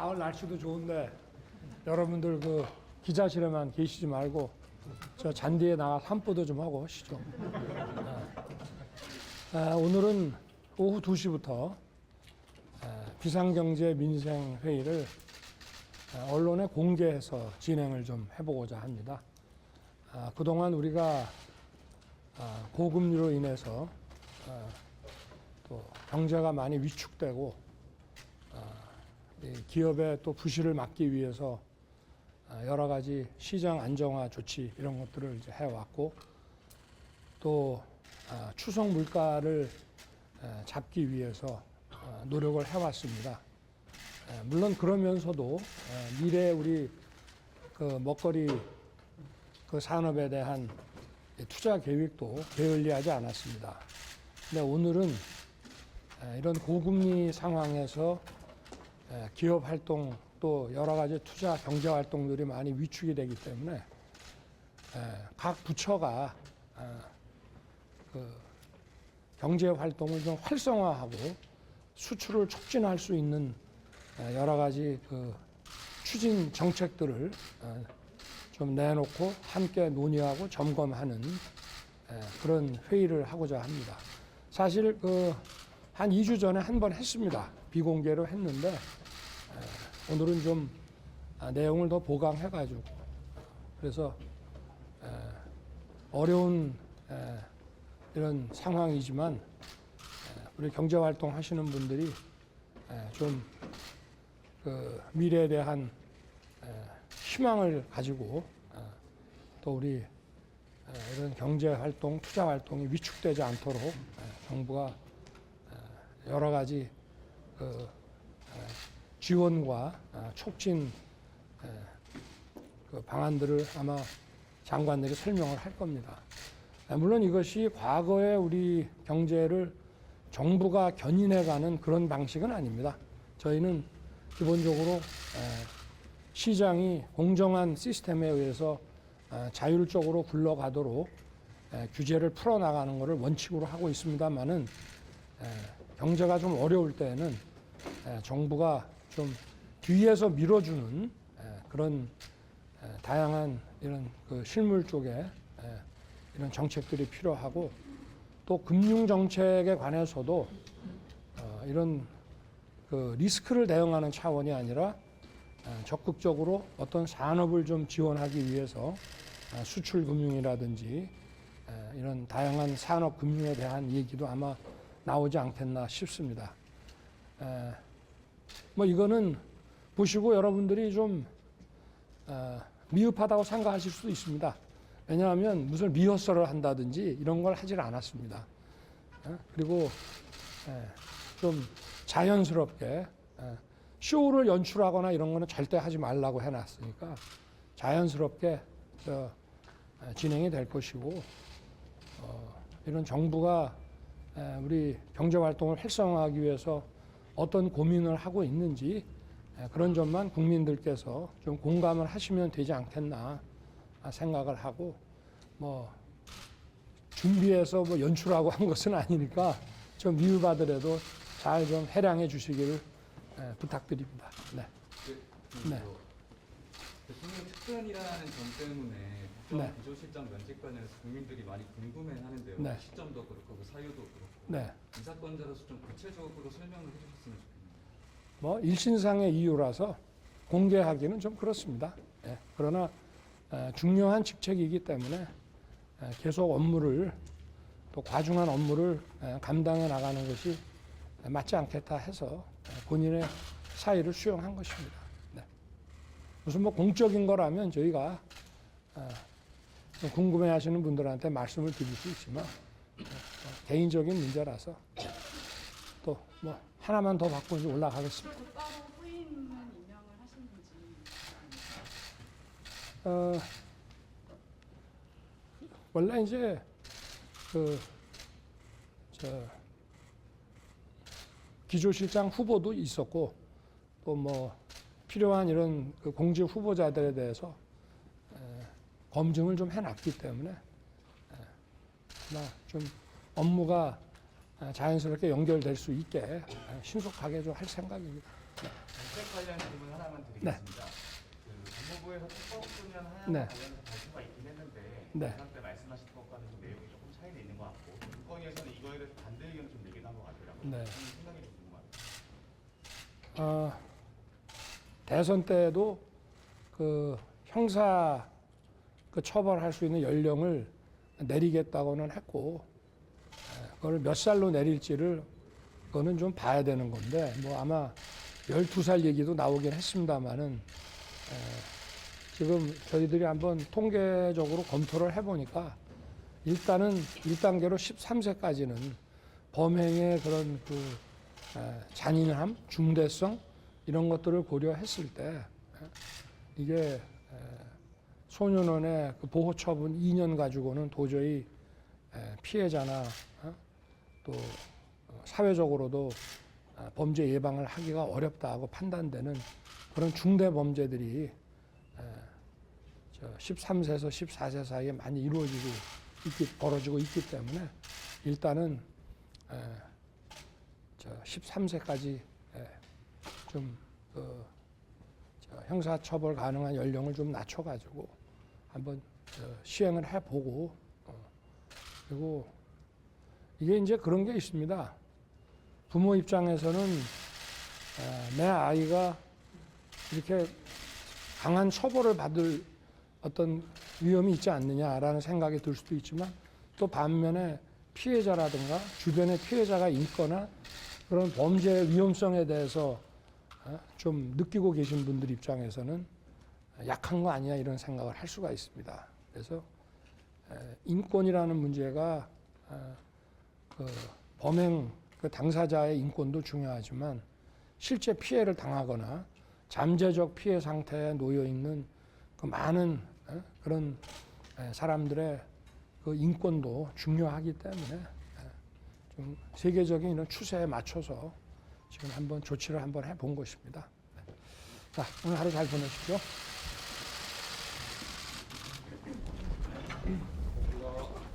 가을 날씨도 좋은데 여러분들 그 기자실에만 계시지 말고 저 잔디에 나가 산보도 좀 하고 오시죠. 오늘은 오후 2시부터 비상경제 민생회의를 언론에 공개해서 진행을 좀 해보고자 합니다. 그동안 우리가 고금리로 인해서 또 경제가 많이 위축되고 기업의 또 부실을 막기 위해서 여러 가지 시장 안정화 조치 이런 것들을 이제 해왔고 또 추석 물가를 잡기 위해서 노력을 해왔습니다. 물론 그러면서도 미래 우리 그 먹거리 그 산업에 대한 투자 계획도 게을리하지 않았습니다. 근데 오늘은 이런 고금리 상황에서 기업 활동 또 여러 가지 투자 경제 활동들이 많이 위축이 되기 때문에 각 부처가 그 경제 활동을 좀 활성화하고 수출을 촉진할 수 있는 여러 가지 그 추진 정책들을 좀 내놓고 함께 논의하고 점검하는 그런 회의를 하고자 합니다. 사실 그 한 2주 전에 한 번 했습니다. 비공개로 했는데 오늘은 좀 내용을 더 보강해가지고 그래서 어려운 이런 상황이지만 우리 경제활동 하시는 분들이 좀 그 미래에 대한 희망을 가지고 또 우리 이런 경제활동, 투자활동이 위축되지 않도록 정부가 여러 가지 그 지원과 촉진 그 방안들을 아마 장관들이 설명을 할 겁니다. 물론 이것이 과거에 우리 경제를 정부가 견인해가는 그런 방식은 아닙니다. 저희는 기본적으로 시장이 공정한 시스템에 의해서 자율적으로 굴러가도록 규제를 풀어나가는 것을 원칙으로 하고 있습니다만은 경제가 좀 어려울 때에는 정부가 좀 뒤에서 밀어주는 그런 다양한 이런 그 실물 쪽에 이런 정책들이 필요하고 또 금융 정책에 관해서도 이런 그 리스크를 대응하는 차원이 아니라 적극적으로 어떤 산업을 좀 지원하기 위해서 수출 금융이라든지 이런 다양한 산업 금융에 대한 얘기도 아마 나오지 않겠나 싶습니다. 뭐 이거는 보시고 여러분들이 좀 미흡하다고 생각하실 수도 있습니다. 왜냐하면 무슨 리허설을 한다든지 이런 걸 하질 않았습니다. 그리고 좀 자연스럽게 쇼를 연출하거나 이런 거는 절대 하지 말라고 해놨으니까 자연스럽게 진행이 될 것이고 이런 정부가 우리 경제활동을 활성화하기 위해서 어떤 고민을 하고 있는지 그런 점만 국민들께서 좀 공감을 하시면 되지 않겠나 생각을 하고 뭐 준비해서 뭐 연출하고 한 것은 아니니까 좀 미흡하더라도 잘 좀 해량해 주시기를 부탁드립니다. 네. 네. 대통령 특권이라는 점 때문에 국정 비서실장 면책 관련해서 국민들이 많이 궁금해하는데요. 네. 시점도 그렇고 그 사유도 그렇고 네. 인사권자로서 좀 구체적으로 설명을 해주셨으면 좋겠습니다. 뭐 일신상의 이유라서 공개하기는 좀 그렇습니다. 예. 그러나 중요한 직책이기 때문에 계속 업무를 또 과중한 업무를 감당해 나가는 것이 맞지 않겠다 해서 본인의 사의를 수용한 것입니다. 네. 무슨 뭐 공적인 거라면 저희가 궁금해하시는 분들한테 말씀을 드릴 수 있지만 개인적인 문제라서 또 뭐 하나만 더 받고 이제 올라가겠습니다. 따로 후임은 임명을 하시는지. 원래 이제 기조실장 후보도 있었고 또 뭐 필요한 이런 그 공직 후보자들에 대해서 검증을 좀 해놨기 때문에 아마 좀 업무가 자연스럽게 연결될 수 있게 신속하게 좀 할 생각입니다. 정책 관련 질문 하나만 드리겠습니다. 그 법무부에서 특법소년 하향 네. 관련해서 발표가 있긴 했는데 네. 예산 때 말씀하신 것과는 좀 내용이 조금 차이가 있는 것 같고 정권위에서는 이거에 대해서 반대 의견을 좀 내긴 한 것 같더라고요. 네. 생각이 좀 궁금합니다. 대선 때도 그 형사 그 처벌할 수 있는 연령을 내리겠다고는 했고, 그걸 몇 살로 내릴지를 그거는 좀 봐야 되는 건데, 뭐 아마 12살 얘기도 나오긴 했습니다만은, 지금 저희들이 한번 통계적으로 검토를 해보니까 일단은 1단계로 13세까지는 범행의 그런 그 잔인함, 중대성 이런 것들을 고려했을 때 이게 소년원의 그 보호 처분 2년 가지고는 도저히 피해자나 또 사회적으로도 범죄 예방을 하기가 어렵다고 판단되는 그런 중대 범죄들이 13세에서 14세 사이에 많이 벌어지고 있기 때문에 일단은 13세까지 좀 형사처벌 가능한 연령을 좀 낮춰가지고 한번 시행을 해보고, 그리고 이게 이제 그런 게 있습니다. 부모 입장에서는 내 아이가 이렇게 강한 처벌을 받을 어떤 위험이 있지 않느냐라는 생각이 들 수도 있지만, 또 반면에 피해자라든가 주변에 피해자가 있거나 그런 범죄의 위험성에 대해서 좀 느끼고 계신 분들 입장에서는 약한 거 아니야 이런 생각을 할 수가 있습니다. 그래서 인권이라는 문제가 그 범행 그 당사자의 인권도 중요하지만 실제 피해를 당하거나 잠재적 피해 상태에 놓여 있는 그 많은 그런 사람들의 그 인권도 중요하기 때문에 좀 세계적인 이런 추세에 맞춰서 지금 한번 조치를 한번 해본 것입니다. 자, 오늘 하루 잘 보내십시오.